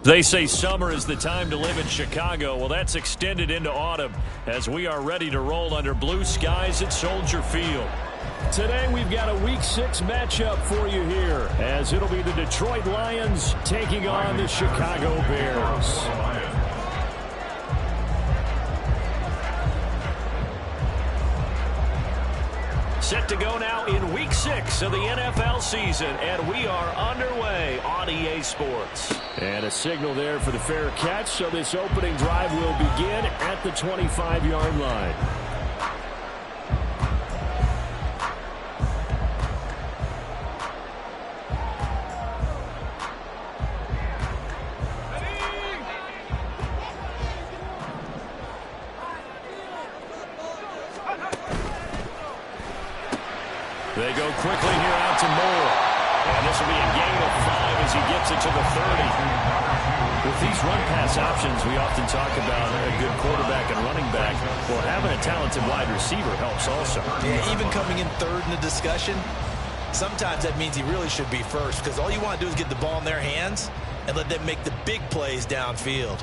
They say summer is the time to live in Chicago. Well, that's extended into autumn as we are ready to roll under blue skies at Soldier Field. Today we've got a Week 6 matchup for you here as it'll be the Detroit Lions taking on the Chicago Bears. Set to go now in Week 6 of the NFL season, and we are underway on EA Sports. And a signal there for the fair catch, so this opening drive will begin at the 25-yard line. They go quickly here out to Moore. And this will be a gain of 5 as he gets it to the 30. With these run-pass options, we often talk about a good quarterback and running back. Well, having a talented wide receiver helps also. Yeah, even coming in third in the discussion, sometimes that means he really should be first because all you want to do is get the ball in their hands and let them make the big plays downfield.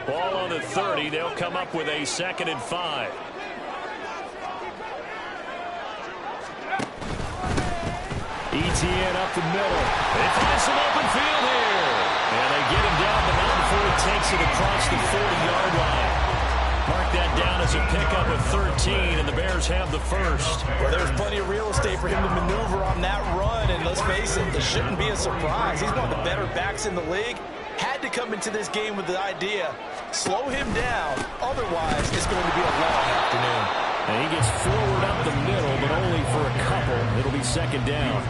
Ball on the 30. They'll come up with a 2nd and 5. ETN up the middle. They find some open field here. And they get him down, but not before he takes it across the 40-yard line. Mark that down as a pickup of 13, and the Bears have the first. Well, there's plenty of real estate for him to maneuver on that run, and let's face it, this shouldn't be a surprise. He's one of the better backs in the league. Had to come into this game with the idea, slow him down, otherwise it's going to be a long afternoon. And he gets forward up the middle, but only for a couple. It'll be 2nd down.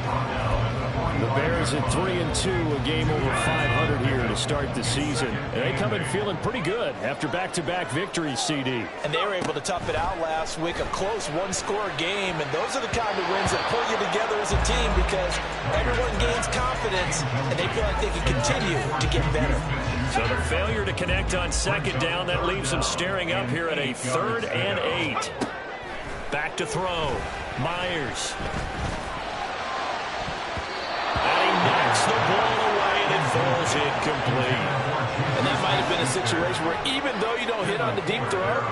The Bears at 3-2, a game over 500 here to start the season. And they come in feeling pretty good after back-to-back victories, CD. And they were able to tough it out last week, a close one-score game. And those are the kind of wins that pull you together as a team because everyone gains confidence and they feel like they can continue to get better. So the failure to connect on 2nd down, that leaves them staring up here at a 3rd and 8. Back to throw. Myers. And he knocks the ball away, and it falls incomplete. And that might have been a situation where even though you don't hit on the deep throw,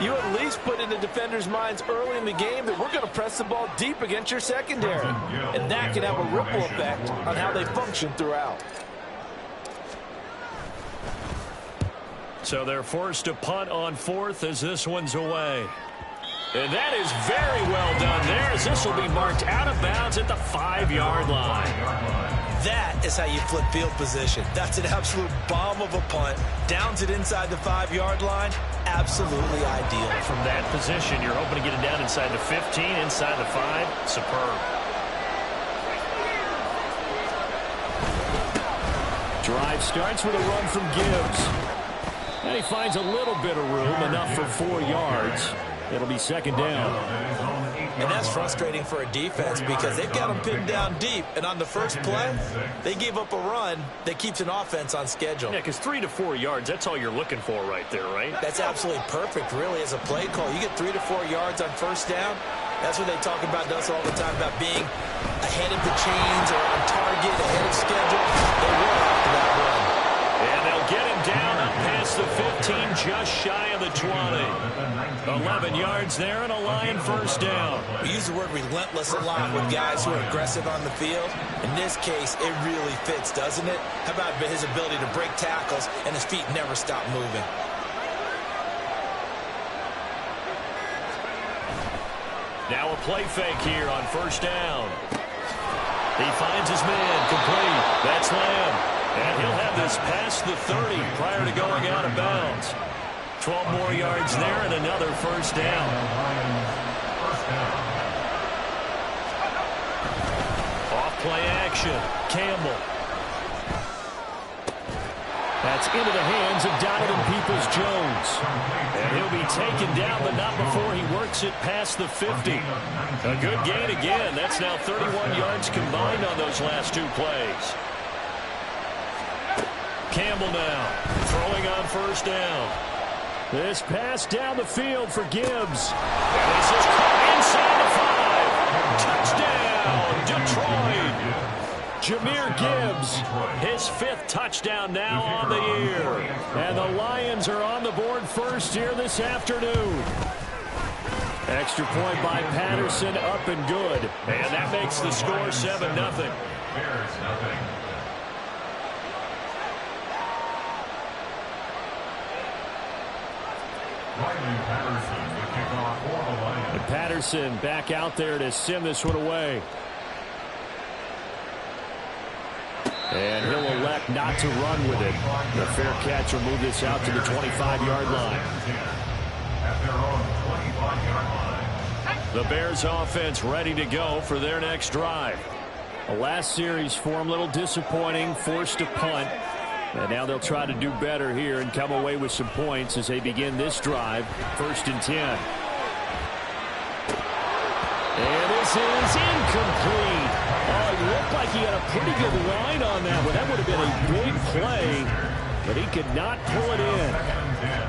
you at least put in the defenders' minds early in the game that we're going to press the ball deep against your secondary. And that can have a ripple effect on how they function throughout. So they're forced to punt on 4th as this one's away. And that is very well done there as this will be marked out of bounds at the 5-yard line. That is how you flip field position. That's an absolute bomb of a punt. Downs it inside the 5-yard line. Absolutely ideal. From that position, you're hoping to get it down inside the 15, inside the 5. Superb. Drive starts with a run from Gibbs. And he finds a little bit of room, enough for 4 yards. It'll be 2nd down. And that's frustrating for a defense because they've got them pinned down deep. And on the first play, they gave up a run that keeps an offense on schedule. Yeah, because 3 to 4 yards, that's all you're looking for right there, right? That's absolutely perfect, really, as a play call. You get 3 to 4 yards on 1st down. That's what they talk about us all the time, about being ahead of the chains or on target, ahead of schedule. They will after that run. And they'll get him down up past the 15, just shy of the 20. 11 yards there and a Lion 1st down. We use the word relentless a lot with guys who are aggressive on the field. In this case, it really fits, doesn't it? How about his ability to break tackles and his feet never stop moving? Now a play fake here on 1st down. He finds his man complete. That's Lamb. And he'll have this past the 30 prior to going out of bounds. 12 more yards there and another 1st down. Off play action. Campbell. That's into the hands of Donovan Peoples-Jones. And he'll be taken down, but not before he works it past the 50. A good gain again. That's now 31 yards combined on those last two plays. Campbell now throwing on first down. This pass down the field for Gibbs. And this is caught inside the 5. Touchdown, Detroit. Jahmyr Gibbs, his 5th touchdown now on the year. And the Lions are on the board first here this afternoon. Extra point by Patterson, up and good. And that makes the score 7-0. And Patterson back out there to send this one away. And he'll elect not to run with it. The fair catch will move this out to the 25-yard line. The Bears offense ready to go for their next drive. The last series for them, a little disappointing, forced a punt. And now they'll try to do better here and come away with some points as they begin this drive. 1st and 10. And this is incomplete. Oh, it looked like he had a pretty good line on that one. That would have been a big play, but he could not pull it in.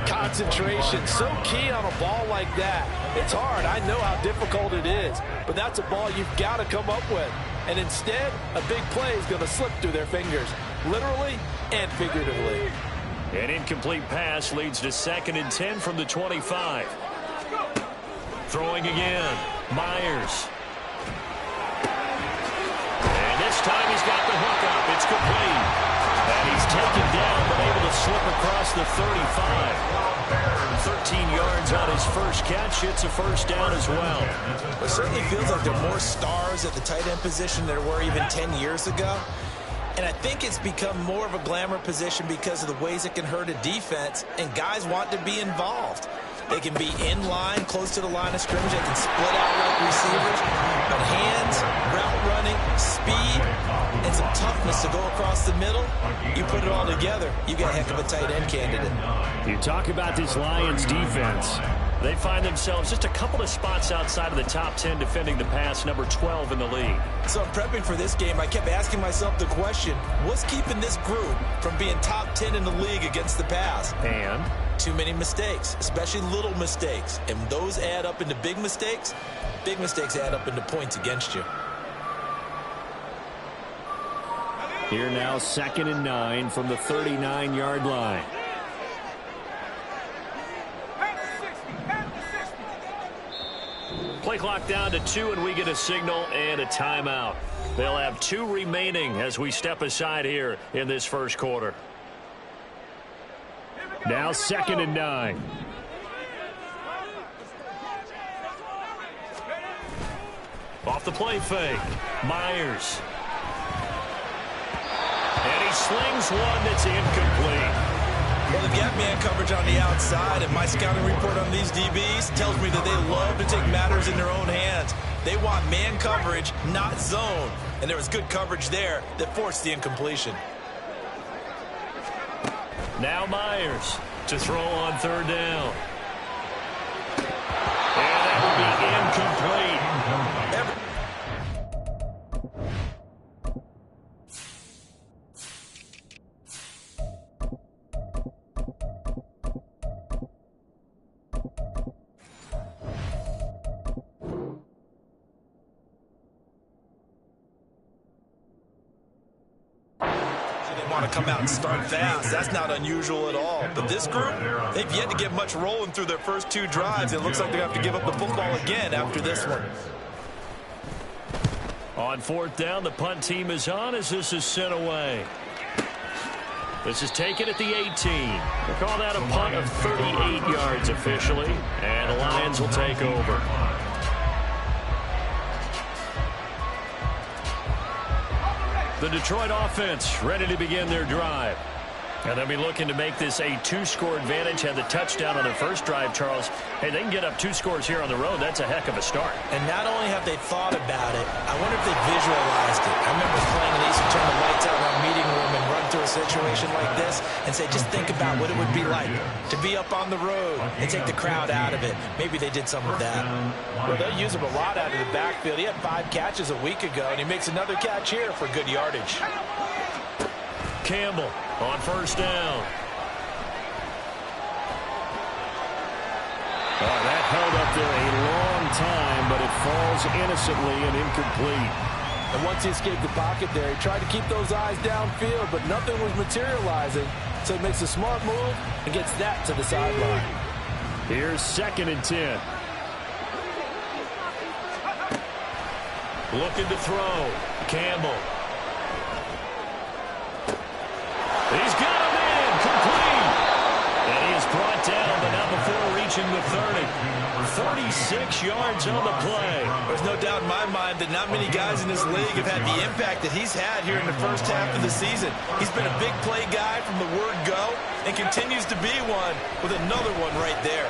Concentration, so key on a ball like that. It's hard. I know how difficult it is, but that's a ball you've got to come up with. And instead, a big play is going to slip through their fingers, literally and figuratively. An incomplete pass leads to 2nd and 10 from the 25. Throwing again, Myers. And this time he's got the hook up. It's complete. And he's taken down, but able to slip across the 35. 13 yards on his first catch. It's a first down as well. It certainly feels like there are more stars at the tight end position than there were even 10 years ago. And I think it's become more of a glamour position because of the ways it can hurt a defense, and guys want to be involved. They can be in line, close to the line of scrimmage. They can split out like receivers. But hands, route running, speed, and some toughness to go across the middle, you put it all together, you got a heck of a tight end candidate. You talk about this Lions defense. They find themselves just a couple of spots outside of the top 10 defending the pass, number 12 in the league. So in prepping for this game, I kept asking myself the question, what's keeping this group from being top 10 in the league against the pass? And? Too many mistakes, especially little mistakes. And those add up into big mistakes. Big mistakes add up into points against you. Here now, 2nd and 9 from the 39-yard line. Play clock down to 2, and we get a signal and a timeout. They'll have 2 remaining as we step aside here in this first quarter. Now 2nd and 9. Off the play fake. Myers. And he slings one that's incomplete. Well, if you have man coverage on the outside, and my scouting report on these DBs tells me that they love to take matters in their own hands. They want man coverage, not zone. And there was good coverage there that forced the incompletion. Now Myers to throw on 3rd down. And that will be incomplete. Want to come out and start fast. That's not unusual at all. But this group, they've yet to get much rolling through their first 2 drives. It looks like they have to give up the football again after this one. On 4th down, the punt team is on as this is sent away. This is taken at the 18. We'll call that a punt of 38 yards officially, and the Lions will take over. The Detroit offense ready to begin their drive. And they'll be looking to make this a 2-score advantage. Had the touchdown on their first drive, Charles. Hey, they can get up 2 scores here on the road. That's a heck of a start. And not only have they thought about it, I wonder if they visualized it. I remember playing, and they used to turn the lights out in our meeting room and run through a situation like this and say, just think about what it would be like to be up on the road and take the crowd out of it. Maybe they did some of that. Well, they'll use him a lot out of the backfield. He had 5 catches a week ago, and he makes another catch here for good yardage. Campbell on first down. Oh, that held up there a long time, but it falls innocently and incomplete. And once he escaped the pocket there, he tried to keep those eyes downfield, but nothing was materializing. So he makes a smart move and gets that to the sideline. Here's 2nd and 10. Looking to throw. Campbell. He's got him in. Complete. And he is brought down, but not before reaching the 30. 46 yards on the play. There's no doubt in my mind that not many guys in this league have had the impact that he's had here in the first half of the season. He's been a big play guy from the word go and continues to be one with another one right there.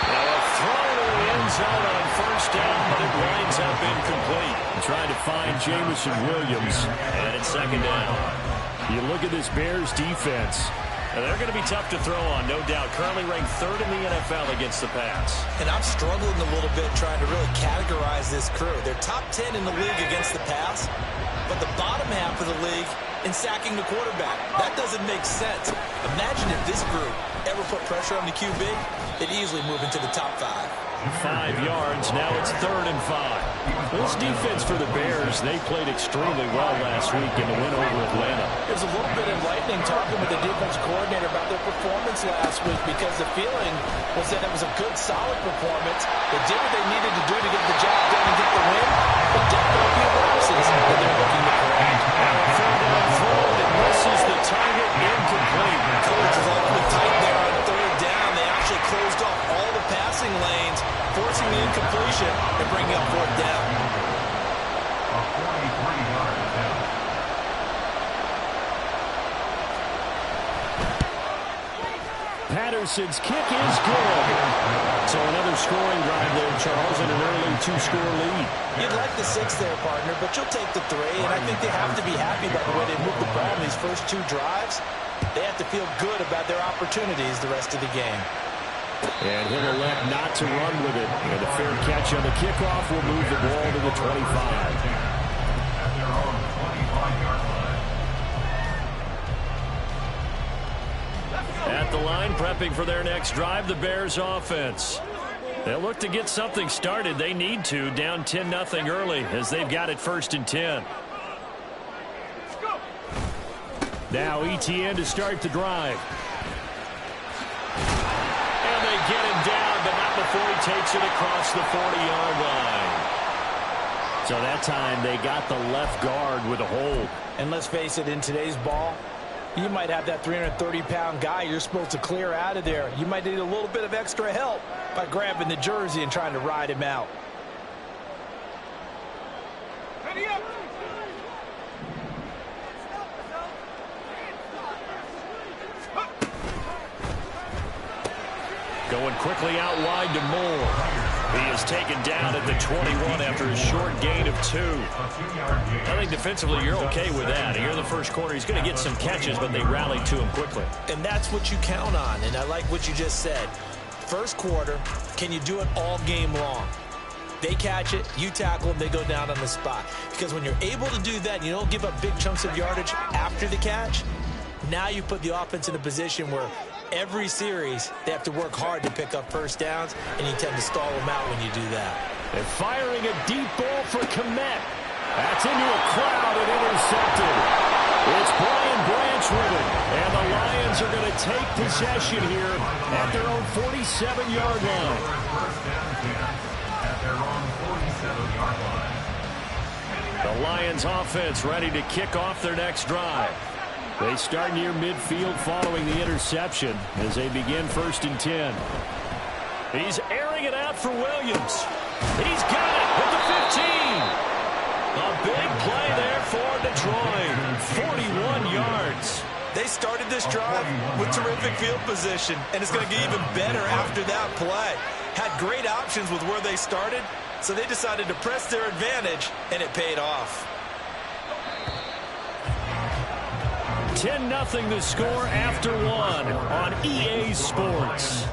Now a throw to the end zone on first down, but it winds up incomplete. Trying to find Jamison Williams, and it's 2nd down. You look at this Bears defense. And they're going to be tough to throw on, no doubt. Currently ranked 3rd in the NFL against the pass. And I'm struggling a little bit trying to really categorize this crew. They're top 10 in the league against the pass, but the bottom half of the league in sacking the quarterback. That doesn't make sense. Imagine if this group ever put pressure on the QB, they'd easily move into the top 5. 5 yards. Now it's 3rd and 5. This defense for the Bears, they played extremely well last week in the win over Atlanta. It was a little bit enlightening talking with the defense coordinator about their performance last week because the feeling was that it was a good, solid performance. They did what they needed to do to get the job done and get the win, but definitely a few lapses that they're looking to correct. And a 3rd down throw that misses the target, incomplete. Coach was ultimately tight there on 3rd down. They actually closed off all the passing lanes, forcing the incompletion and bringing up 4th down. Patterson's kick is good. So another scoring drive there, Charles, and an early 2-score lead. You'd like the 6 there, partner, but you'll take the 3, and I think they have to be happy about the way they moved the ball in these first 2 drives. They have to feel good about their opportunities the rest of the game. And he'll elect not to run with it. And a fair catch on the kickoff will move the ball to the 25. At the line, prepping for their next drive, the Bears offense. They'll look to get something started. They need to, down 10-0 early as they've got it 1st and 10. Now ETN to start the drive. And they get him down, but not before he takes it across the 40-yard line. So that time they got the left guard with a hold. And let's face it, in today's ball, you might have that 330-pound guy you're supposed to clear out of there. You might need a little bit of extra help by grabbing the jersey and trying to ride him out. Ready up. Going quickly out wide to Moore. He is taken down at the 21 after a short gain of 2. I think defensively you're okay with that. Here in the first quarter, he's going to get some catches, but they rallied to him quickly. And that's what you count on, and I like what you just said. First quarter, can you do it all game long? They catch it, you tackle them, they go down on the spot. Because when you're able to do that and you don't give up big chunks of yardage after the catch, now you put the offense in a position where every series they have to work hard to pick up first downs, and you tend to stall them out when you do that. And firing a deep ball for Kmet. That's into a crowd and intercepted. It's Brian Branch with it, and the Lions are going to take possession here at their own 47-yard line. The Lions offense ready to kick off their next drive. They start near midfield following the interception as they begin 1st and 10. He's airing it out for Williams. He's got it at the 15. A big play there for Detroit. 41 started this drive with terrific field position, and it's going to get even better after that play. Had great options with where they started, so they decided to press their advantage, and it paid off. 10-0 the score after one on EA Sports.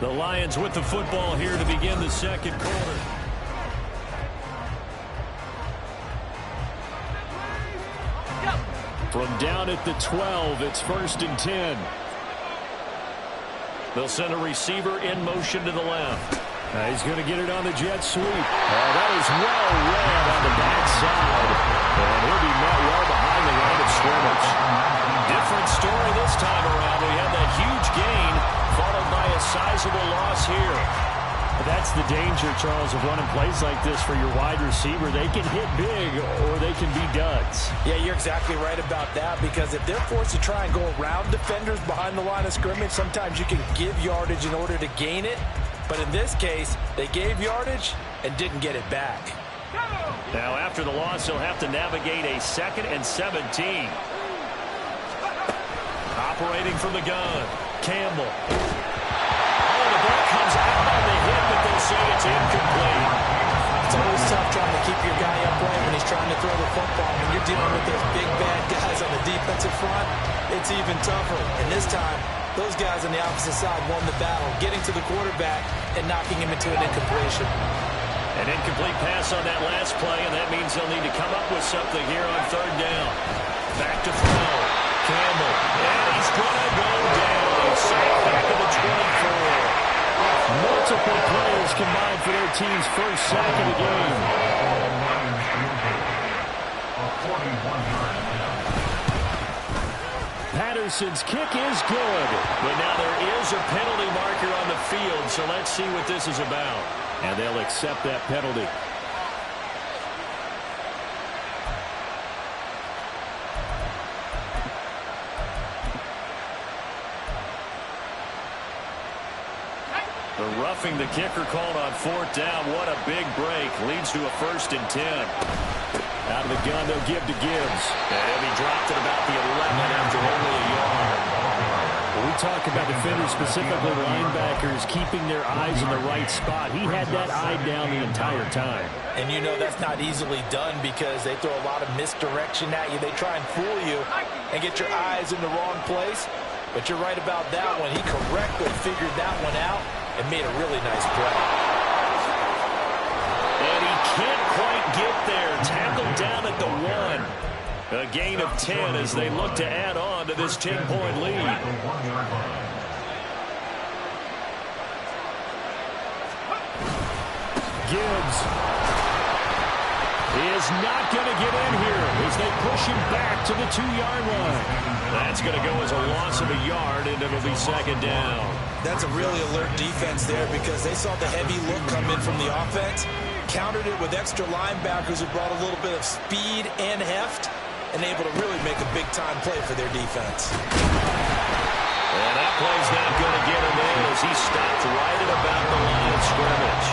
The Lions with the football here to begin the second quarter. From down at the 12, it's 1st and 10. They'll send a receiver in motion to the left. He's going to get it on the jet sweep. That is well read on the backside. And he'll be met well behind the line of scrimmage. Different story this time around. We had that huge gain followed by a sizable loss here. That's the danger, Charles, of running plays like this for your wide receiver. They can hit big or they can be duds. Yeah, you're exactly right about that, because if they're forced to try and go around defenders behind the line of scrimmage, sometimes you can give yardage in order to gain it. But in this case, they gave yardage and didn't get it back. Now, after the loss, he'll have to navigate a 2nd and 17. Operating from the gun, Campbell. Oh, the ball comes out on the hit, but they'll say it's incomplete. It's always tough trying to keep your guy upright when he's trying to throw the football. When you're dealing with those big, bad guys on the defensive front, it's even tougher. And this time, those guys on the opposite side won the battle, getting to the quarterback and knocking him into an incompletion. An incomplete pass on that last play, and that means they'll need to come up with something here on 3rd down. Back to throw. Campbell. And he's going to go down. He's sacked back to the 24. Multiple players combined for their team's first sack of the game. Patterson's kick is good. But now there is a penalty marker on the field, so let's see what this is about. And they'll accept that penalty. The roughing the kicker called on 4th down. What a big break. Leads to a 1st and 10. Out of the gun, they'll give to Gibbs. And he dropped at about the 11 after only a yard. When we talk about defenders, specifically linebackers, keeping their eyes in the right spot, he had that eye down the entire time. And you know that's not easily done because they throw a lot of misdirection at you. They try and fool you and get your eyes in the wrong place. But you're right about that one. He correctly figured that one out and made a really nice play. And he can't quite get there. Tackled down at the 1. A gain of 10 as they look to add on to this 10-point lead. Gibbs is not going to get in here as they push him back to the 2-yard line. That's going to go as a loss of a yard, and it'll be 2nd down. That's a really alert defense there because they saw the heavy look come in from the offense, countered it with extra linebackers who brought a little bit of speed and heft, and able to really make a big-time play for their defense. And that play's not going to get him in as he stopped right at about the line of scrimmage.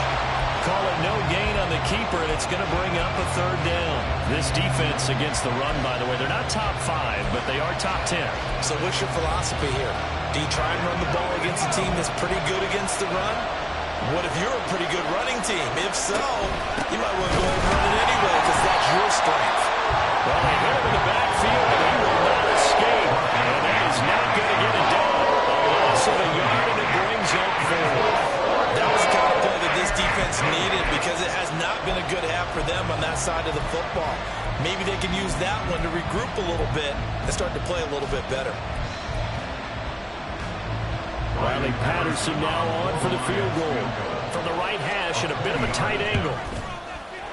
Call it no gain on the keeper, and it's going to bring up a 3rd down. This defense against the run, by the way, they're not top 5, but they are top 10. So what's your philosophy here? Do you try and run the ball against a team that's pretty good against the run? What if you're a pretty good running team? If so, you might want to go ahead and run it anyway because that's your strength. Well, they hit him in the backfield, and he will not escape. And that is not going to get it done. A loss of a yard, and it brings up 4. That was the kind of play that this defense needed because it has not been a good half for them on that side of the football. Maybe they can use that one to regroup a little bit and start to play a little bit better. Riley Patterson now on for the field goal. From the right hash at a bit of a tight angle.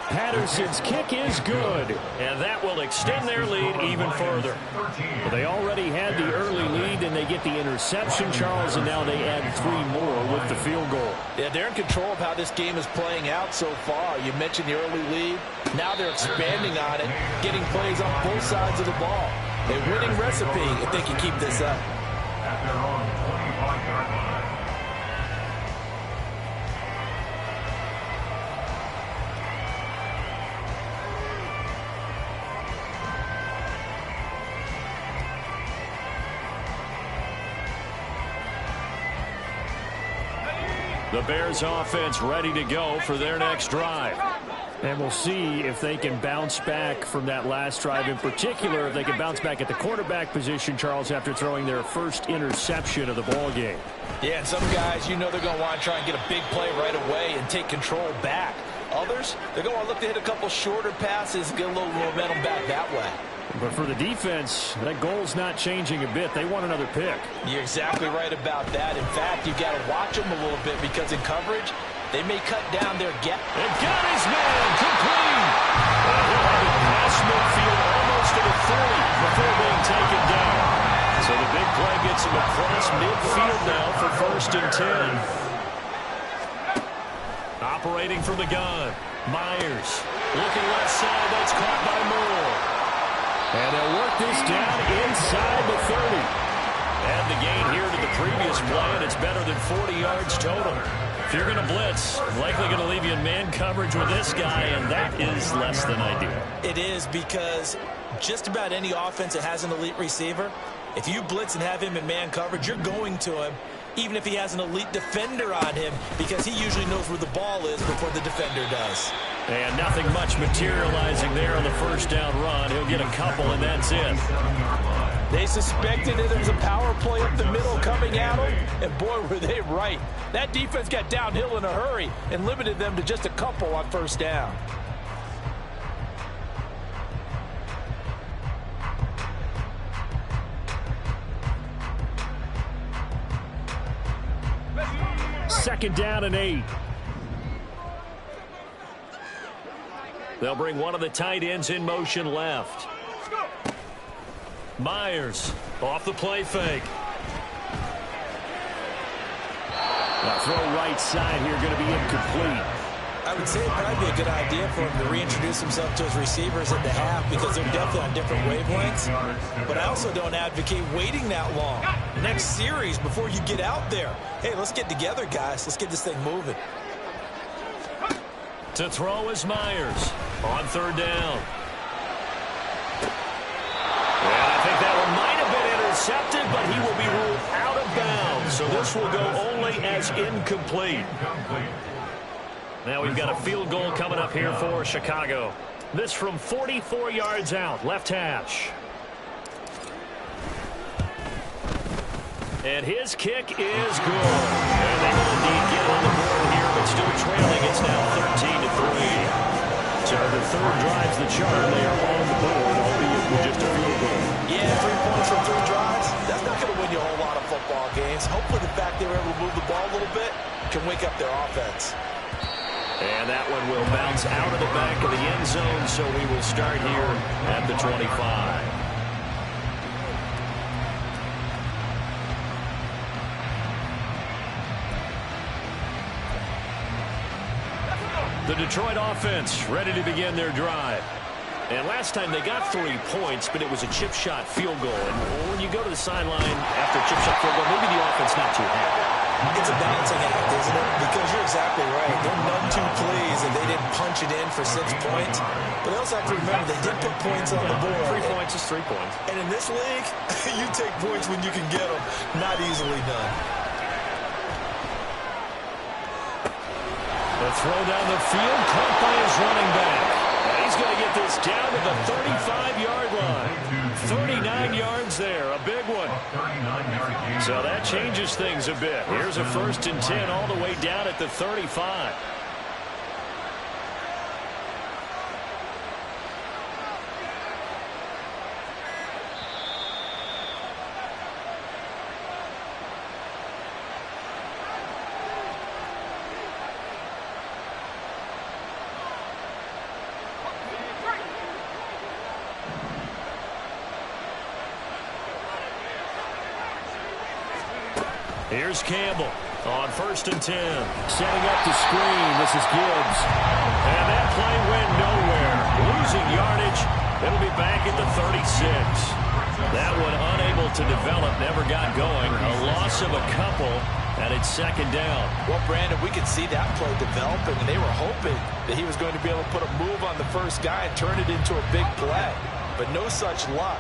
Patterson's kick is good, and that will extend their lead even further. Well, they already had the early lead, and they get the interception, Charles, and now they add 3 more with the field goal. Yeah, they're in control of how this game is playing out so far. You mentioned the early lead. Now they're expanding on it, getting plays on both sides of the ball. A winning recipe if they can keep this up. The Bears offense ready to go for their next drive. And we'll see if they can bounce back from that last drive. In particular, if they can bounce back at the quarterback position, Charles, after throwing their first interception of the ball game. Yeah, and some guys, you know they're going to want to try and get a big play right away and take control back. Others, they're going to want to look to hit a couple shorter passes and get a little momentum back that way. But for the defense, that goal's not changing a bit. They want another pick. You're exactly right about that. In fact, you've got to watch them a little bit because in coverage, they may cut down their gap. And got his man complete. And he'll have it past midfield almost to the 30 before being taken down. So the big play gets him across midfield now for 1st and 10. Operating from the gun. Myers looking left side. That's caught by Moore. And they'll work this down inside the 30. And the gain here to the previous play, and it's better than 40 yards total. If you're going to blitz, likely going to leave you in man coverage with this guy, and that is less than ideal. It is because just about any offense that has an elite receiver, if you blitz and have him in man coverage, you're going to him, even if he has an elite defender on him, because he usually knows where the ball is before the defender does. And nothing much materializing there on the first down run. He'll get a couple, and that's it. They suspected that there was a power play up the middle coming at them, and boy, were they right. That defense got downhill in a hurry and limited them to just a couple on first down. Second down and 8. They'll bring one of the tight ends in motion left. Myers off the play fake. That throw right side here going to be incomplete. I would say it'd probably be a good idea for him to reintroduce himself to his receivers at the half because they're definitely on different wavelengths. But I also don't advocate waiting that long. Next series before you get out there. Hey, let's get together, guys. Let's get this thing moving. To throw is Myers on 3rd down. And I think that one might have been intercepted, but he will be ruled out of bounds. So this will go only as incomplete. Now we've got a field goal coming up here for Chicago. This from 44 yards out, left hash. And his kick is good. And they will indeed get on the board here, but still trailing. It's now 13-3. So the third drives the chart. They are on the board, albeit with just a field goal. Yeah, 3 points from 3 drives. That's not going to win you a whole lot of football games. Hopefully the fact they were able to move the ball a little bit can wake up their offense. And that one will bounce out of the back of the end zone, so we will start here at the 25. The Detroit offense ready to begin their drive. And last time they got 3 points, but it was a chip shot field goal. And when you go to the sideline after a chip shot field goal, maybe the offense not too happy. It's a balancing act, isn't it? Because you're exactly right. They're none too pleased that they didn't punch it in for 6 points. But they also have to remember they did put points on the board. 3 points is 3 points. And in this league, you take points when you can get them. Not easily done. The throw down the field, caught by his running back. And he's going to get this down to the 35-yard line. 39 yards there, a big one. So that changes things a bit. Here's a 1st and 10 all the way down at the 35. Here's Campbell on 1st and 10. Setting up the screen. This is Gibbs. And that play went nowhere. Losing yardage. It'll be back at the 36. That one unable to develop. Never got going. A loss of a couple. And it's 2nd down. Well, Brandon, we could see that play developing, and they were hoping that he was going to be able to put a move on the first guy and turn it into a big play. But no such luck.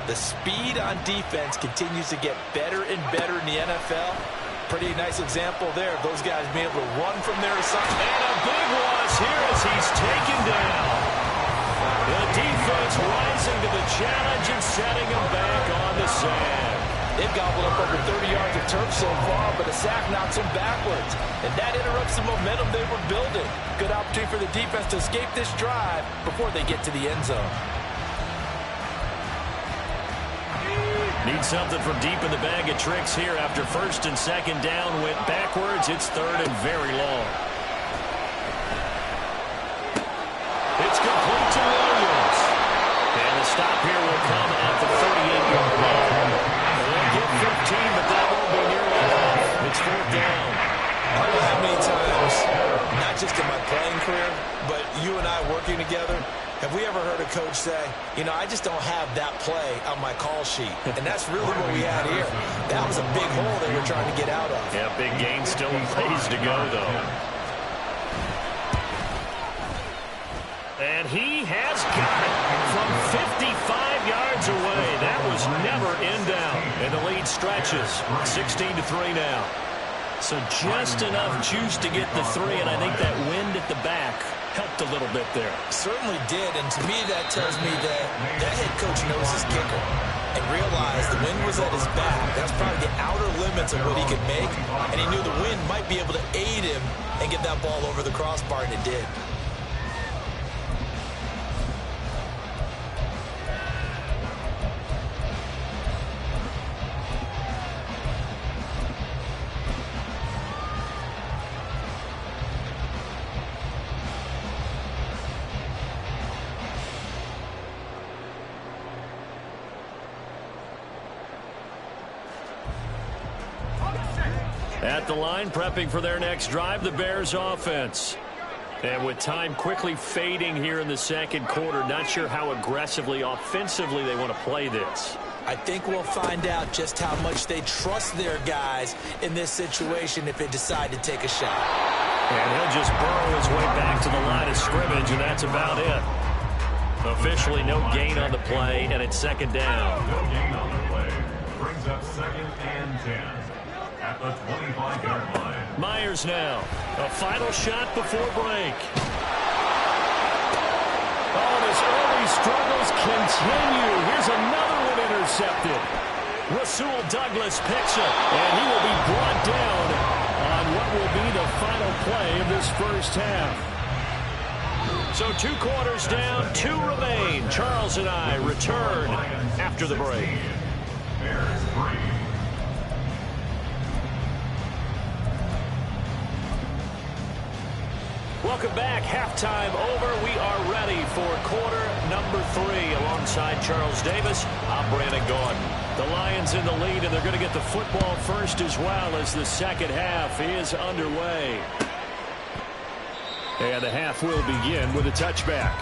The speed on defense continues to get better and better in the NFL. Pretty nice example there of those guys being able to run from their assignment. And a big loss here as he's taken down. The defense rising to the challenge and setting him back on the sand. They've gobbled up over 30 yards of turf so far, but a sack knocks them backwards. And that interrupts the momentum they were building. Good opportunity for the defense to escape this drive before they get to the end zone. Need something from deep in the bag of tricks here after first and second down went backwards. It's third and very long. It's complete to Williams. And the stop here will come at the 38-yard line. They'll get 15, but that won't be nearly enough. It's fourth down. I don't know how many times, not just in my playing career, but you and I working together, have we ever heard a coach say, you know, I just don't have that play on my call sheet. And that's really what we had here. That was a big hole they were trying to get out of. Yeah, big gain still a ways to go, though. And he has got it from 55 yards away. That was never in down. And the lead stretches 16-3 now. So just enough juice to get the 3, and I think that wind at the back helped a little bit there. Certainly did, and to me that tells me that that head coach knows his kicker and realized the wind was at his back. That's probably the outer limits of what he could make, and he knew the wind might be able to aid him and get that ball over the crossbar, and it did. At the line, prepping for their next drive, the Bears offense. And with time quickly fading here in the second quarter, not sure how aggressively, offensively they want to play this. I think we'll find out just how much they trust their guys in this situation if they decide to take a shot. And he'll just burrow his way back to the line of scrimmage, and that's about it. Officially no gain on the play, and it's second down. No gain on the play. Brings up second and 10. At the 25-yard line. Myers now. A final shot before break. Oh, his early struggles continue. Here's another one intercepted. Rasul Douglas picks it, and he will be brought down on what will be the final play of this first half. So 2 quarters down, 2 remain. Charles and I return after the break. Bears 3. Welcome back. Halftime over. We are ready for quarter number 3. Alongside Charles Davis, I'm Brandon Gordon. The Lions in the lead, and they're going to get the football first as well as the second half is underway. And the half will begin with a touchback.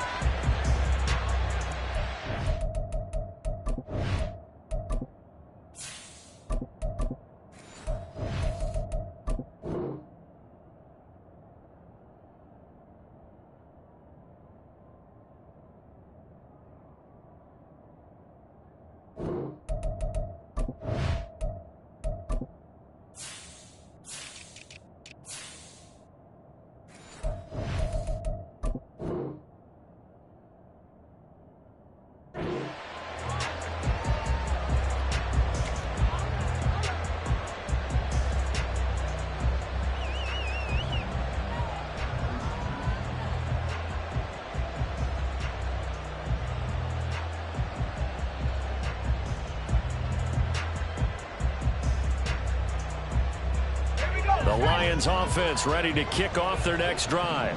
The Lions offense ready to kick off their next drive.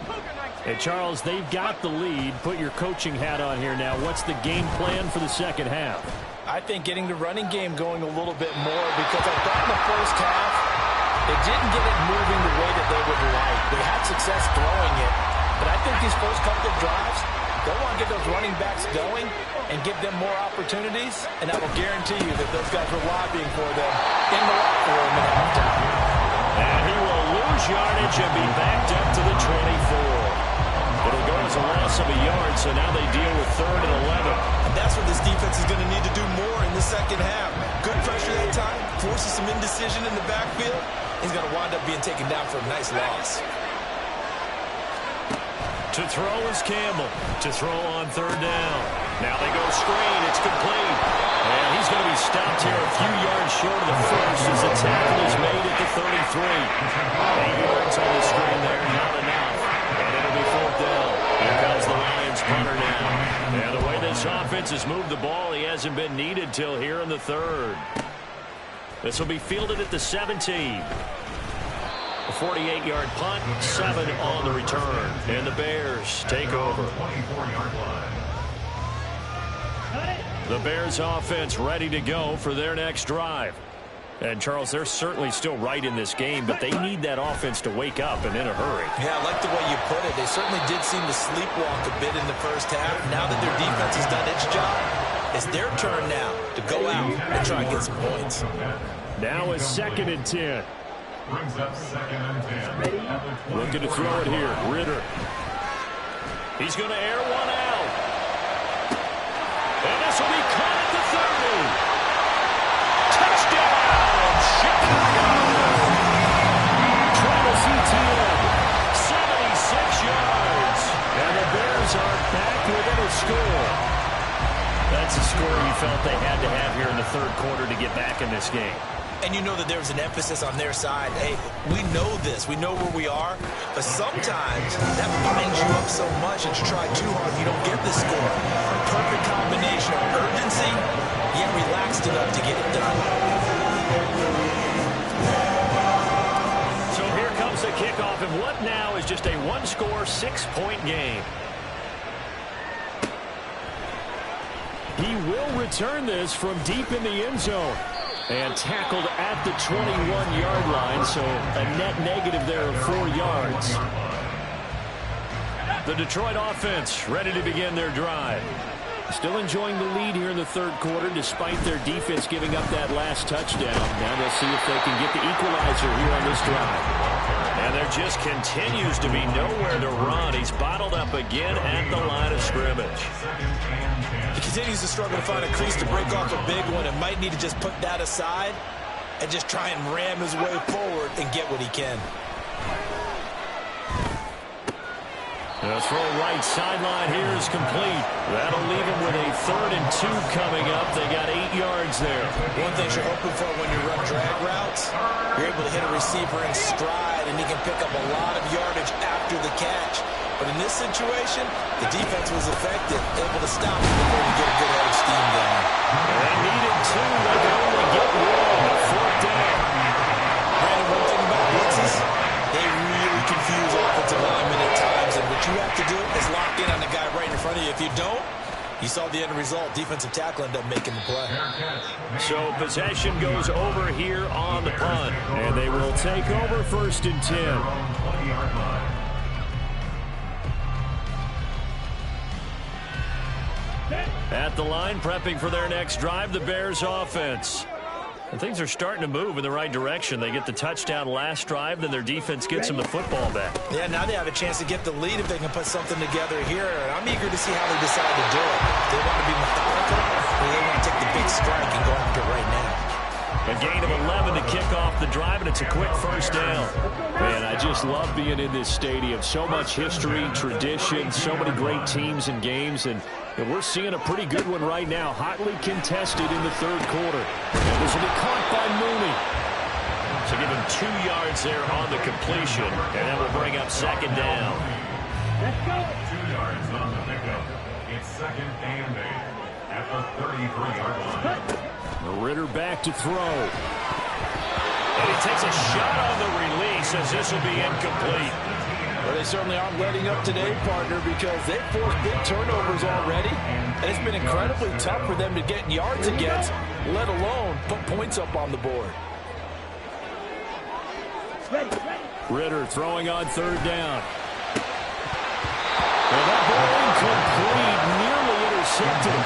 And Charles, they've got the lead. Put your coaching hat on here now. What's the game plan for the second half? I think getting the running game going a little bit more, because I thought in the first half they didn't get it moving the way that they would like. They had success throwing it, but I think these first couple of drives, they'll want to get those running backs going and give them more opportunities, and I will guarantee you that those guys were lobbying for them in the locker room at halftime. And he will lose yardage and be backed up to the 24. It'll go as a loss of a yard, so now they deal with 3rd and 11. And that's what this defense is going to need to do more in the second half. Good pressure that time, forces some indecision in the backfield, he's going to wind up being taken down for a nice loss. To throw is Campbell. To throw on third down. Now they go screen. It's complete. And he's going to be stopped here a few yards short of the first as the tackle is made at the 33. 8 yards on the screen there. Not enough. And it'll be fourth down. Here comes the Lions punter now. And the way this offense has moved the ball, he hasn't been needed till here in the third. This will be fielded at the 17. A 48-yard punt, 7 on the return. And the Bears take over. The Bears offense ready to go for their next drive. And, Charles, they're certainly still right in this game, but they need that offense to wake up and in a hurry. Yeah, I like the way you put it. They certainly did seem to sleepwalk a bit in the first half. Now that their defense has done its job, it's their turn now to go out and try and get some points. Now it's 2nd and 10. Brings up 2nd and 10. Looking to throw it here. Ritter. He's going to air one out. And this will be caught at the 30. Touchdown, Chicago. Travis Etienne, 76 yards. And the Bears are back within a score. That's a score you felt they had to have here in the third quarter to get back in this game. And you know that there was an emphasis on their side. Hey, we know this. We know where we are. But sometimes that binds you up so much that you try too hard, you don't get the score. Perfect combination of urgency, yet relaxed enough to get it done. So here comes the kickoff, and what now is just a one-score, 6-point game. He will return this from deep in the end zone. And tackled at the 21-yard line, so a net negative there of 4 yards. The Detroit offense ready to begin their drive. Still enjoying the lead here in the third quarter despite their defense giving up that last touchdown. Now they'll see if they can get the equalizer here on this drive. And there just continues to be nowhere to run. He's bottled up again at the line of scrimmage. He continues to struggle to find a crease to break off a big one and might need to just put that aside and just try and ram his way forward and get what he can. The throw right sideline here is complete. That'll leave him with a 3rd and 2 coming up. They got 8 yards there. One thing you're hoping for when you run drag routes, you're able to hit a receiver in stride and he can pick up a lot of yardage after the catch. But in this situation, the defense was effective, able to stop him before you get a good head of steam going. They needed 2. They can only get 1. 4th down. Brandon, one thing about blitzes, they really confuse offensive linemen at times. And what you have to do is lock in on the guy right in front of you. If you don't, you saw the end result. Defensive tackle ended up making the play. So possession goes over here on the punt. And they will take over 1st and 10. At the line, prepping for their next drive, the Bears offense. And things are starting to move in the right direction. They get the touchdown last drive, then their defense gets them the football back. Yeah, now they have a chance to get the lead if they can put something together here. And I'm eager to see how they decide to do it. They want to be methodical, or they want to take the big strike and go after it right now. A gain of 11 to kick off the drive, and it's a quick 1st down. Man, I just love being in this stadium. So much history, tradition, so many great teams and games, and we're seeing a pretty good one right now. Hotly contested in the third quarter. And this will be caught by Mooney. So give him 2 yards there on the completion, and that will bring up 2nd down. Let's go. 2 yards on the pickup. It's 2nd and 8 at the 33-yard line. Ritter back to throw. And he takes a shot on the release as this will be incomplete. Well, they certainly aren't letting up today, partner, because they've forced big turnovers already. And it's been incredibly tough for them to get yards against, let alone put points up on the board. Ritter throwing on 3rd down. And that ball incomplete, nearly intercepted.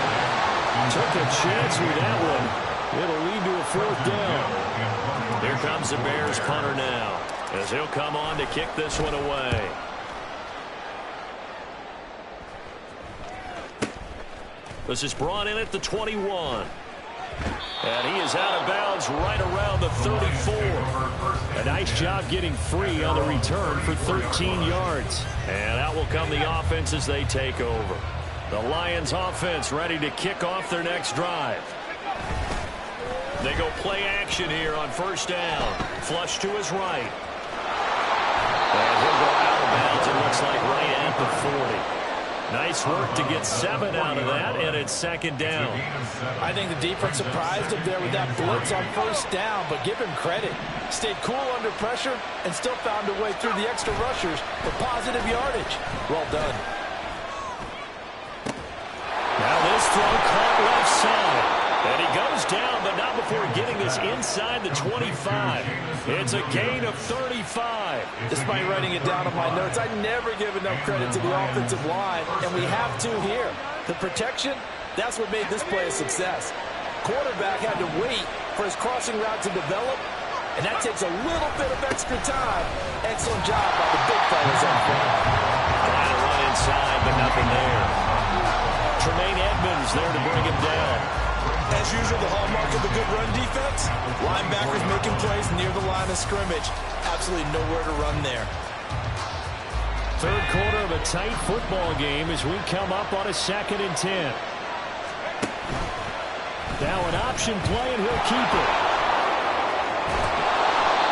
Took a chance with that one. It'll lead to a 4th down. Here comes the Bears punter now, as he'll come on to kick this one away. This is brought in at the 21. And he is out of bounds right around the 34. A nice job getting free on the return for 13 yards. And out will come the offense as they take over. The Lions offense ready to kick off their next drive. They go play action here on first down. Flush to his right. And he'll go out of bounds, it looks like right at the 40. Nice work to get 7 out of that, and it's second down. I think the defense surprised him there with that blitz on first down, but give him credit. Stayed cool under pressure and still found a way through the extra rushers for positive yardage. Well done. Now this throw caught left side. And he goes down, but not before getting this inside the 25. It's a gain of 35. Despite writing it down on my notes, I never give enough credit to the offensive line, and we have to here. The protection, that's what made this play a success. Quarterback had to wait for his crossing route to develop, and that takes a little bit of extra time. Excellent job by the big fellas up front. Trying to run inside, but nothing there. Tremaine Edmonds there to bring him down. As usual, the hallmark of a good run defense, linebackers making plays near the line of scrimmage. Absolutely nowhere to run there. Third quarter of a tight football game as we come up on a 2nd and 10. Now an option play, and he'll keep it.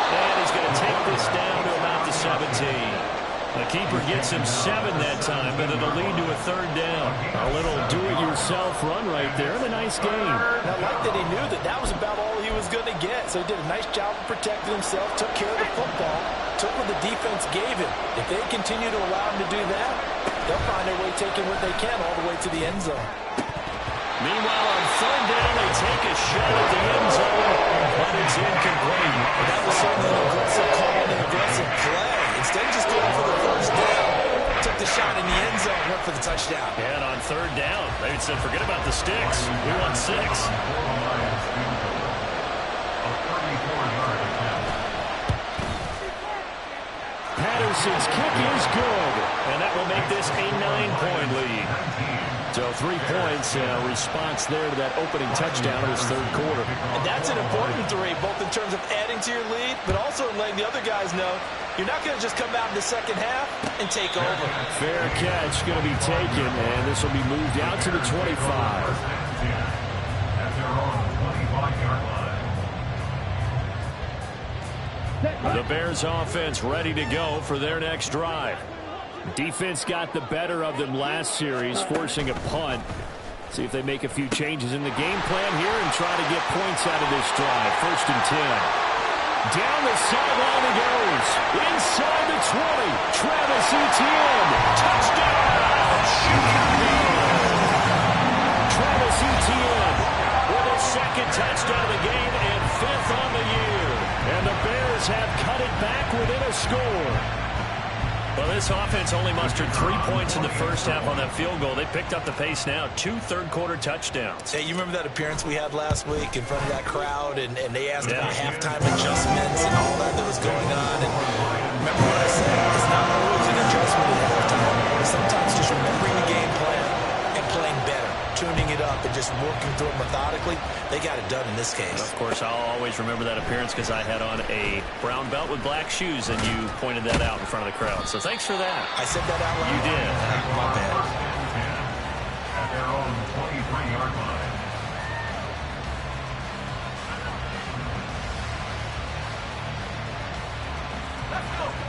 And he's going to take this down to about the 17. The keeper gets him 7 that time, but it'll lead to a 3rd down. A little do-it-yourself run right there, and a nice game. I like that he knew that that was about all he was going to get, so he did a nice job of protecting himself, took care of the football, took what the defense gave him. If they continue to allow him to do that, they'll find their way taking what they can all the way to the end zone. Meanwhile, on 3rd down, they take a shot at the end zone, but it's incomplete. That was certainly an aggressive call and an aggressive play. Instead of just going for the first down, took the shot in the end zone, went for the touchdown. And on 3rd down, they said, forget about the sticks. We want 6. Patterson's kick is good, and that will make this a 9-point lead. So 3 points, response there to that opening touchdown in his 3rd quarter. And that's an important 3, both in terms of adding to your lead, but also letting the other guys know you're not going to just come out in the second half and take over. Fair catch going to be taken, and this will be moved out to the 25. At their own 25-yard line. The Bears offense ready to go for their next drive. Defense got the better of them last series, forcing a punt. See if they make a few changes in the game plan here and try to get points out of this drive. 1st and 10. Down the sideline he goes. Inside the 20. Travis Etienne. Touchdown! Chicago! Travis Etienne with his 2nd touchdown of the game and 5th on the year. And the Bears have cut it back within a score. Well, this offense only mustered 3 points in the first half on that field goal. They picked up the pace now. 2 third-quarter touchdowns. Hey, you remember that appearance we had last week in front of that crowd, and they asked about halftime adjustments and all that was going on. And remember what I said? It's not always an adjustment at halftime. Sometimes just remembering the game plan and playing better, tuning it up, and just working through it methodically. They got it done in this case. Of course, I'll always remember that appearance because I had on a brown belt with black shoes, and you pointed that out in front of the crowd. So thanks for that. I said that out loud? You did. My bad. At their own 23-yard line.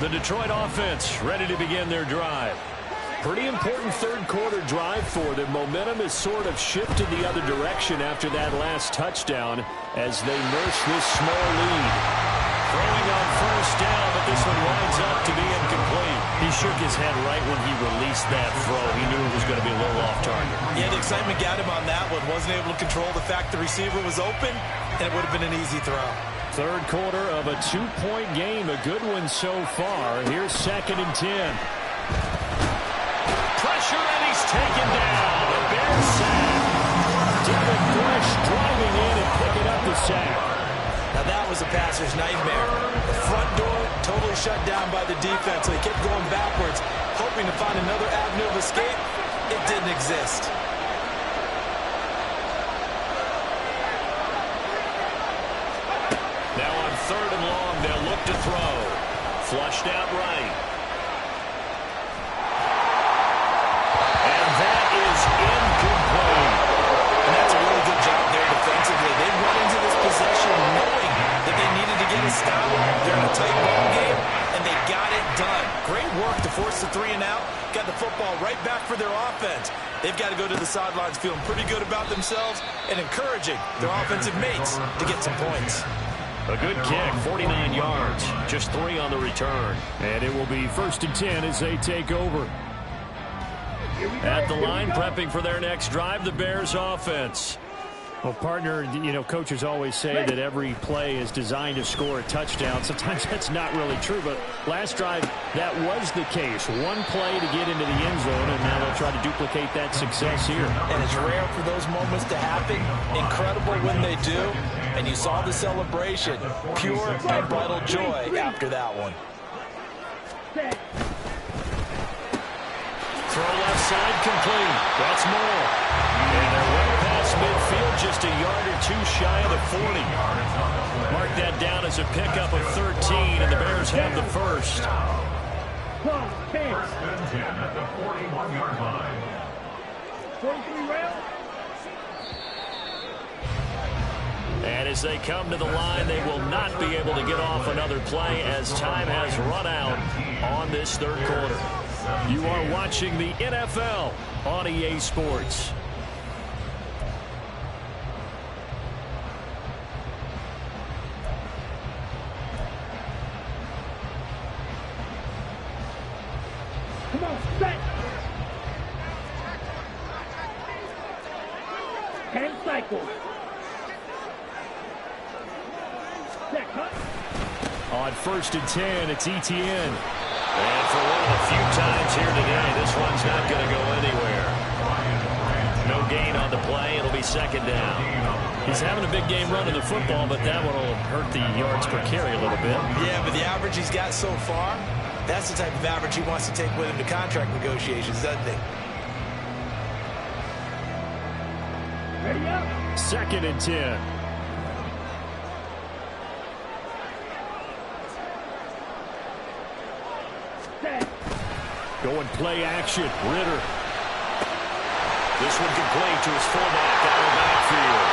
The Detroit offense ready to begin their drive. Pretty important 3rd quarter drive for them. Momentum has sort of shifted the other direction after that last touchdown as they nurse this small lead. Throwing on 1st down, but this one winds up to be incomplete. He shook his head right when he released that throw. He knew it was going to be a little off target. Yeah, the excitement got him on that one. Wasn't able to control the fact the receiver was open, and it would have been an easy throw. 3rd quarter of a 2-point game. A good one so far. Here's 2nd and 10. Pressure, and he's taken down. A Bears sack. Devin Bush driving in and picking up the sack. Now that was a passer's nightmare. The front door totally shut down by the defense. So they kept going backwards, hoping to find another avenue of escape. It didn't exist. to throw. Flushed out right. And that is incomplete. And that's a really good job there defensively. They went into this possession knowing that they needed to get a stop during a tight ball game, and they got it done. Great work to force the 3 and out. Got the football right back for their offense. They've got to go to the sidelines feeling pretty good about themselves and encouraging their offensive mates to get some points. A good kick, 49 yards, just 3 on the return. And it will be 1st and 10 as they take over. At the line, prepping for their next drive, the Bears offense. Well, partner, you know, coaches always say that every play is designed to score a touchdown. Sometimes that's not really true, but last drive, that was the case. One play to get into the end zone, and now they'll try to duplicate that success here. And it's rare for those moments to happen. Incredible when they do. And you saw the celebration. Pure, unbridled joy after that one. Throw left side complete. That's more. And they're way past midfield, just a yard or 2 shy of the 40. Mark that down as a pickup of 13, and the Bears have the first. 1st and 10 at the 41-yard line. 43 rounds. And as they come to the line, they will not be able to get off another play as time has run out on this 3rd quarter. You are watching the NFL on EA Sports. Come on, set. Hand cycle. Set, cut. On 1st and 10, it's ETN. And for one of the few times here today, this one's not going to go anywhere. No gain on the play. It'll be 2nd down. He's having a big game running the football, but that one will hurt the yards per carry a little bit. Yeah, but the average he's got so far, that's the type of average he wants to take with him to contract negotiations, doesn't he? Ready up. 2nd and 10. Set. Going play action. Ritter. This one complete to his fullback out of the backfield.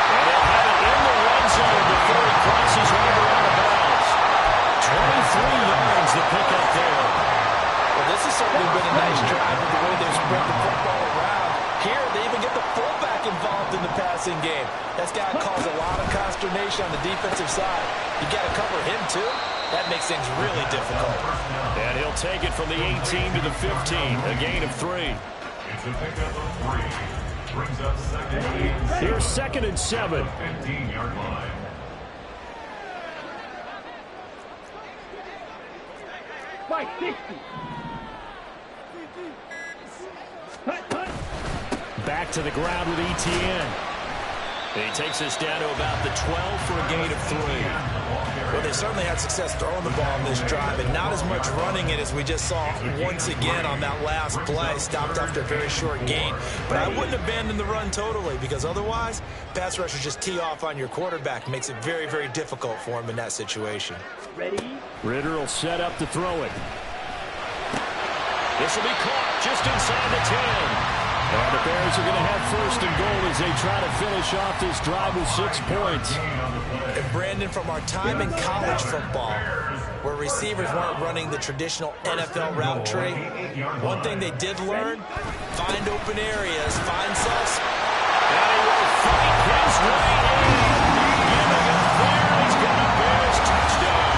And he'll have it in the red zone before he crosses over out of bounds. 23 yards the pickup there. Well, this has certainly been a nice drive with the way they've spread the football around. Here, they even get the fullback involved in the passing game. That's got to cause a lot of consternation on the defensive side. You got to cover him, too. That makes things really difficult. And he'll take it from the 18 to the 15, a gain of 3. It's a pickup of 3. Brings up 2nd and 8. Here's 2nd and 7. 15-yard line. Fight 60. Cut, cut. Back to the ground with ETN. He takes us down to about the 12 for a gain of 3. Well, they certainly had success throwing the ball in this drive, and not as much running it as we just saw once again on that last play. Stopped after a very short gain. But I wouldn't abandon the run totally, because otherwise, pass rushers just tee off on your quarterback. Makes it very, very difficult for him in that situation. Ready. Ritter will set up to throw it. This will be caught just inside the 10. And the Bears are going to have 1st and goal as they try to finish off this drive with 6 points. And Brandon, from our time in college football, where receivers weren't running the traditional NFL route tree, one thing they did learn, find open areas, find sus. And he will fight his way in. Giving it there. He's got a Bears touchdown.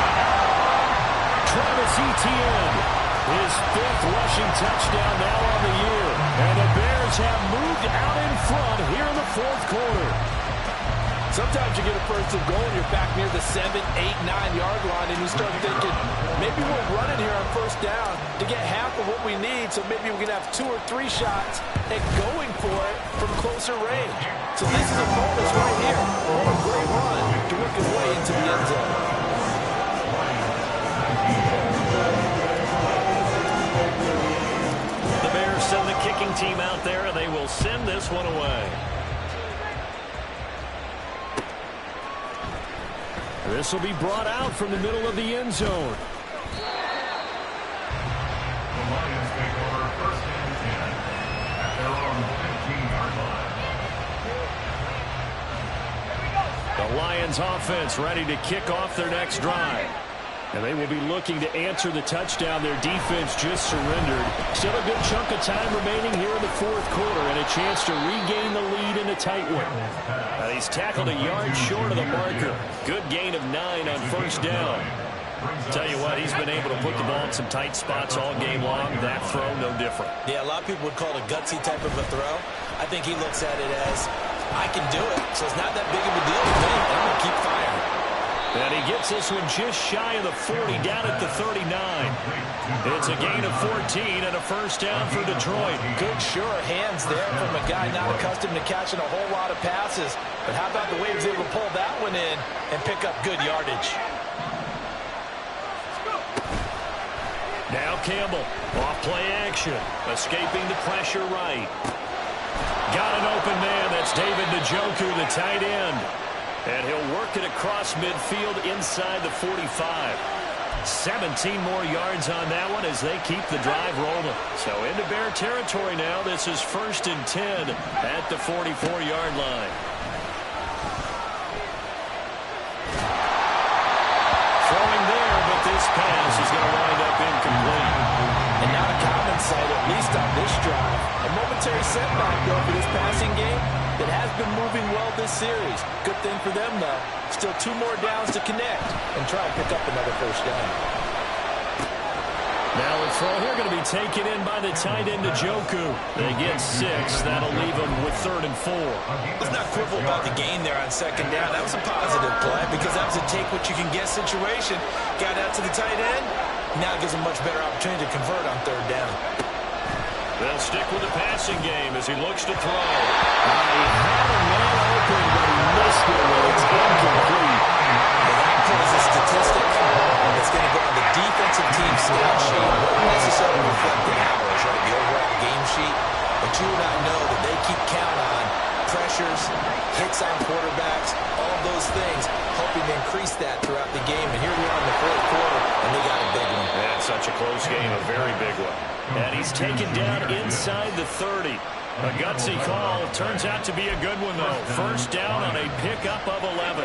Travis Etienne, his 5th rushing touchdown now on the year. And the Bears have moved out in front here in the 4th quarter. Sometimes you get a 1st and goal and you're back near the 7, 8, 9-yard line, and you start thinking, maybe we'll run it here on 1st down to get half of what we need, so maybe we can have 2 or 3 shots at going for it from closer range. So this is a bonus right here. A great run to work his way into the end zone. The Bears send the kicking team out there, and they will send this one away. This will be brought out from the middle of the end zone. The Lions take over first and 10 at their own 15-yard line. The Lions offense ready to kick off their next drive. And they will be looking to answer the touchdown their defense just surrendered. Still a good chunk of time remaining here in the fourth quarter and a chance to regain the lead in a tight one. He's tackled a yard short of the marker. Good gain of 9 on first down. Tell you what, he's been able to put the ball in some tight spots all game long. That throw, no different. Yeah, a lot of people would call it a gutsy type of a throw. I think he looks at it as, I can do it, so it's not that big of a deal to me. I'm going to keep firing. And he gets this one just shy of the 40, down at the 39. It's a gain of 14 and a first down for Detroit. Good, sure hands there from a guy not accustomed to catching a whole lot of passes. But how about the way he was able to pull that one in and pick up good yardage? Now Campbell, off play action, escaping the pressure right. Got an open man, that's David Njoku, the tight end. And he'll work it across midfield inside the 45. 17 more yards on that one as they keep the drive rolling. So into Bear territory now. This is first and 10 at the 44-yard line. Throwing there, but this pass is going to wind up incomplete. And not a common sight, at least on this drive. A momentary setback, though, for this passing game that has been moving well this series. Good thing for them, though. Still 2 more downs to connect and try and pick up another first down. Now the throw here going to be taken in by the tight end Njoku. They get 6. That'll leave them with 3rd and 4. Let's not quibble about the gain there on second down. That was a positive play because that was a take-what-you-can-get situation. Got out to the tight end. Now it gives him a much better opportunity to convert on 3rd down. They'll stick with the passing game as he looks to throw. He had a man open, but he missed it when it's incomplete. Well, that play is a statistic. It's going to go on the defensive team stat sheet. Not necessarily reflecting ours, right? The overall game sheet. But you and I know that they keep count on pressures, hits on quarterbacks, all those things, hoping to increase that throughout the game. And here we are in the fourth quarter, and they got a big one. Yeah, such a close game, a very big one. And he's taken down inside the 30. A gutsy call. Turns out to be a good one, though. First down on a pickup of 11.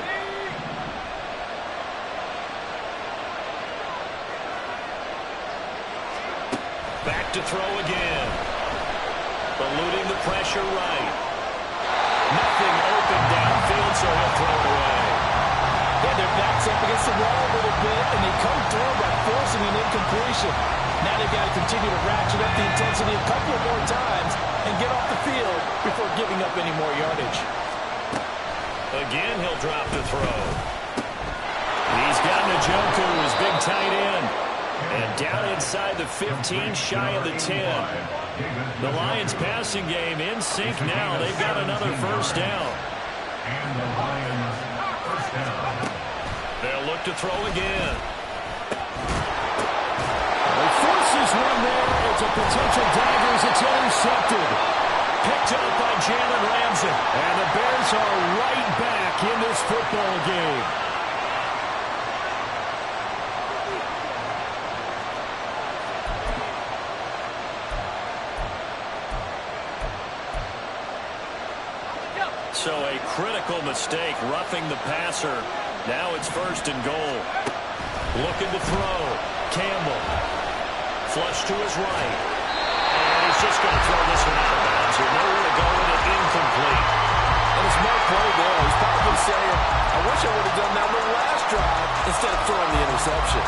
Back to throw again. Eluding the pressure right. Nothing open downfield, so he'll throw it away. Yeah, their backs up against the wall a little bit, and they come through by forcing an incompletion. Now they've got to continue to ratchet up the intensity a couple more times and get off the field before giving up any more yardage. Again, he'll drop the throw. He's got Njoku, his big tight end. And down inside the 15, shy of the 10. The Lions passing game in sync now. They've got another first down. And the Lions first down. They'll look to throw again. He forces one there. It's a potential dagger as it's intercepted. Picked up by Jalen Ramsey. And the Bears are right back in this football game. So a critical mistake, roughing the passer. Now it's first and goal. Looking to throw. Campbell. Flush to his right. And he's just going to throw this one out of bounds here. Nowhere to go with it. Incomplete. And a smart play there. He's probably saying, I wish I would have done that on the last drive instead of throwing the interception.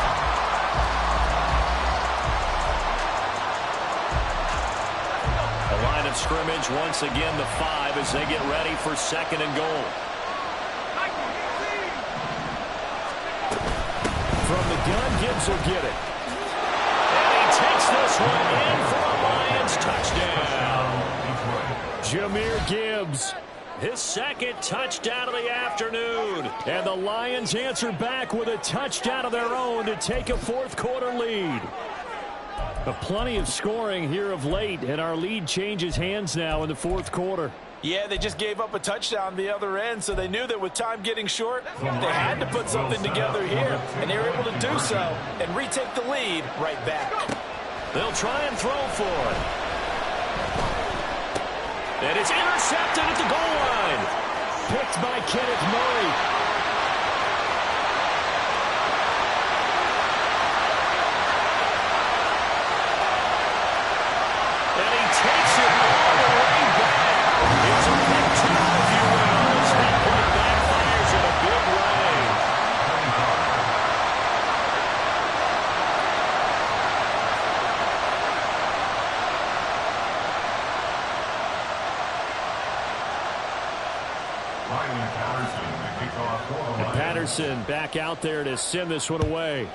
The line of scrimmage once again the 5 as they get ready for second and goal. From the gun, Gibbs will get it. And he takes this one in for a Lions touchdown. Jahmyr Gibbs. His second touchdown of the afternoon. And the Lions answer back with a touchdown of their own to take a fourth quarter lead. But plenty of scoring here of late, and our lead changes hands now in the fourth quarter. Yeah, they just gave up a touchdown the other end, so they knew that with time getting short, they had to put something together here, and they were able to do so and retake the lead right back. They'll try and throw for it. And it's intercepted at the goal line. Picked by Kenneth Murray. And he takes it all the way back. It's a big two, if you will. As that play backfires in a big way. And Patterson back out there to send this one away.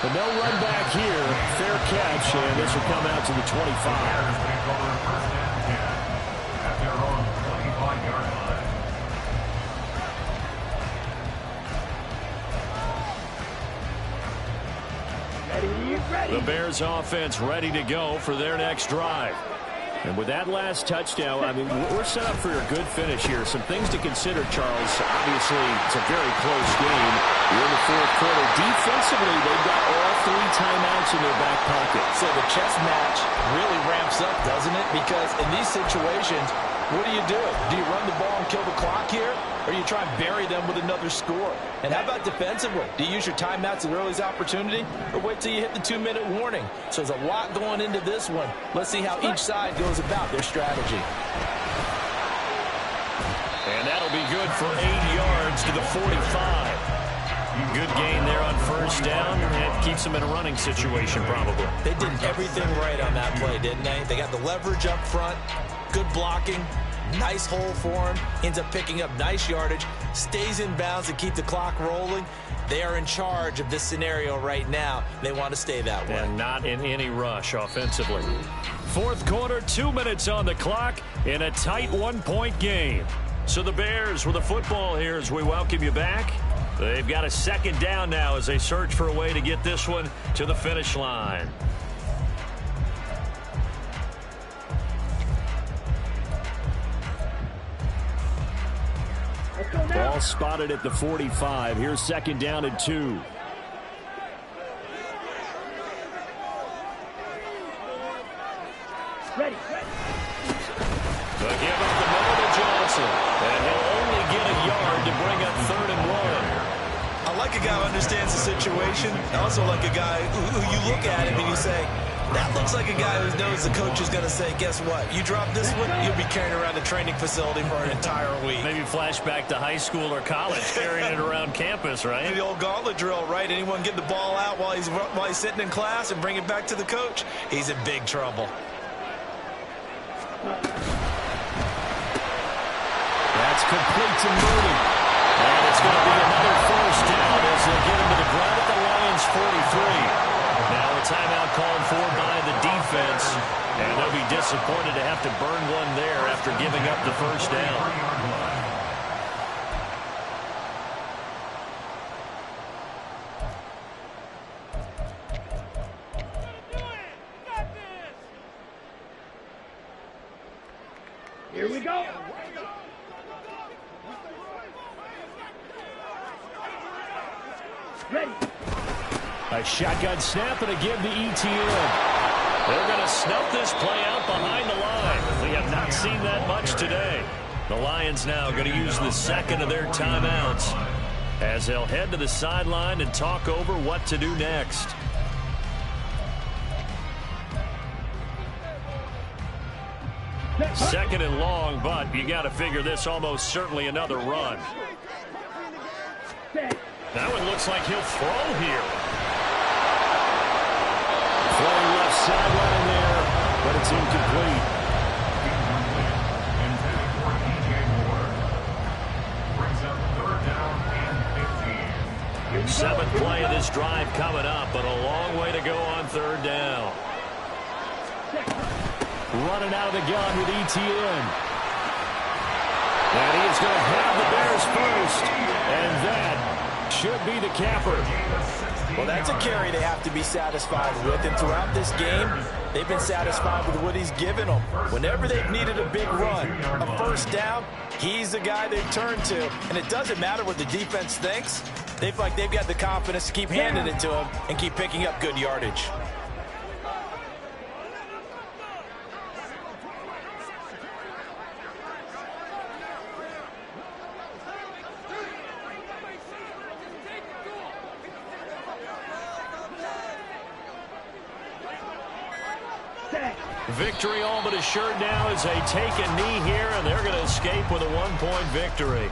But no run back here. Fair catch, and this will come out to the 25. Ready. The Bears offense ready to go for their next drive. And with that last touchdown, I mean, we're set up for a good finish here. Some things to consider, Charles. Obviously, it's a very close game. We're in the fourth quarter. Defensively, they've got all 3 timeouts in their back pocket. So the chess match really ramps up, doesn't it? Because in these situations, what do? Do you run the ball and kill the clock here? Or do you try and bury them with another score? And how about defensively? Do you use your timeouts at earliest opportunity? Or wait till you hit the 2-minute warning? So there's a lot going into this one. Let's see how each side goes about their strategy. And that'll be good for 8 yards to the 45. Good gain there on first down. It keeps them in a running situation, probably. They did everything right on that play, didn't they? They got the leverage up front, good blocking, nice hole for him, ends up picking up nice yardage, stays in bounds to keep the clock rolling. They are in charge of this scenario right now. They want to stay that way. And not in any rush offensively. Fourth quarter, 2 minutes on the clock in a tight 1-point game. So the Bears with the football here as we welcome you back. They've got a second down now as they search for a way to get this one to the finish line. Ball spotted at the 45. Here's second down and 2. Ready. So give up the middle to Johnson. And he'll only get a yard to bring up 3rd and 1. I like a guy who understands the situation. I also like a guy who you look at him and you say, that looks like a guy who knows the coach is going to say, guess what? You drop this one, you'll be carrying around the training facility for an entire week. Maybe flashback to high school or college, carrying it around campus, right? The old gauntlet drill, right? Anyone get the ball out while he's sitting in class and bring it back to the coach? He's in big trouble. That's complete to Mooney. And it's going to be another first down as they get him to the ground at the Lions' 43. Now a timeout called for by the defense, and they'll be disappointed to have to burn one there after giving up the first down. Here we go. Ready. A shotgun snap and a give to ETN. They're going to snuff this play out behind the line. We have not seen that much today. The Lions now going to use the second of their timeouts as they'll head to the sideline and talk over what to do next. Second and long, but you got to figure this almost certainly another run. That one looks like he'll throw here. Throwing left sideline there, but it's incomplete. Seventh play of this drive coming up, but a long way to go on 3rd down. Running out of the gun with ETN. And he is going to have the Bears first. And that should be the capper. Well, that's a carry they have to be satisfied with. And throughout this game, they've been satisfied with what he's given them. Whenever they've needed a big run, a first down, he's the guy they've turned to. And it doesn't matter what the defense thinks. They feel like they've got the confidence to keep handing it to him and keep picking up good yardage. Victory all but assured now as they take a knee here, and they're going to escape with a one-point victory.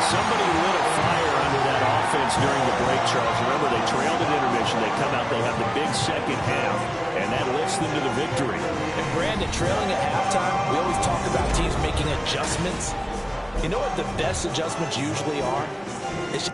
Somebody lit a fire under that offense during the break, Charles. Remember, they trailed at intermission. They come out, they have the big second half, and that lifts them to the victory. And Brandon, trailing at halftime, we always talk about teams making adjustments. You know what the best adjustments usually are? It's